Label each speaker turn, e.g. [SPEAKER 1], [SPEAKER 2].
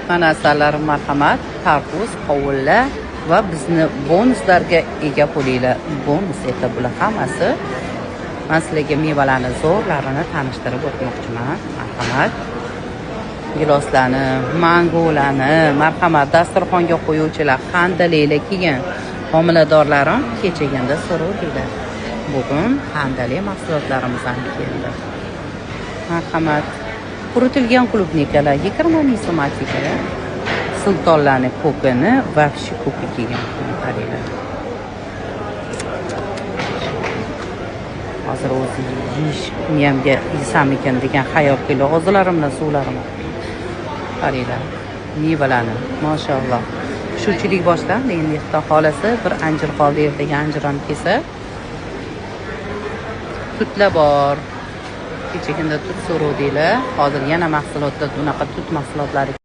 [SPEAKER 1] Boshqa narsalarim marhamat, tarvuz, qovunlar va bizni bonuslarga ega bo'linglar. Bonus esa bular hammasi. Men sizlarga mevalarni zo'rlarini tanishtirib o'tmoqchiman. Marhamat. Giloslarni, mangolarni, marhamat, dasturxonga qo'yuvchilar, handalanglar kelgan homiladorlarim kechaganda so'rovdilar. Bugun handalay mahsulotlarimiz ham keldi. Marhamat. Quritilgan klubnikalar 20 ming so'matiga. Sultonlarning ko'kini va fishi ko'ki kelgan. Qaranglar. Hozir o'zi yeyish miyamga yesam ekan degan xayol keldi. Og'izlarimdan suvlarim. Qaranglar. Mevalarni, maşallah. Shunchalik boshlandi. Endi Xudo xolasa bir anjir qoldi, ertaga anjirni kelsa. Tutlar bor. Kechaganda tut so'rovdilar. Hozir yana mahsulotlar, bunaqa tut mahsulotlari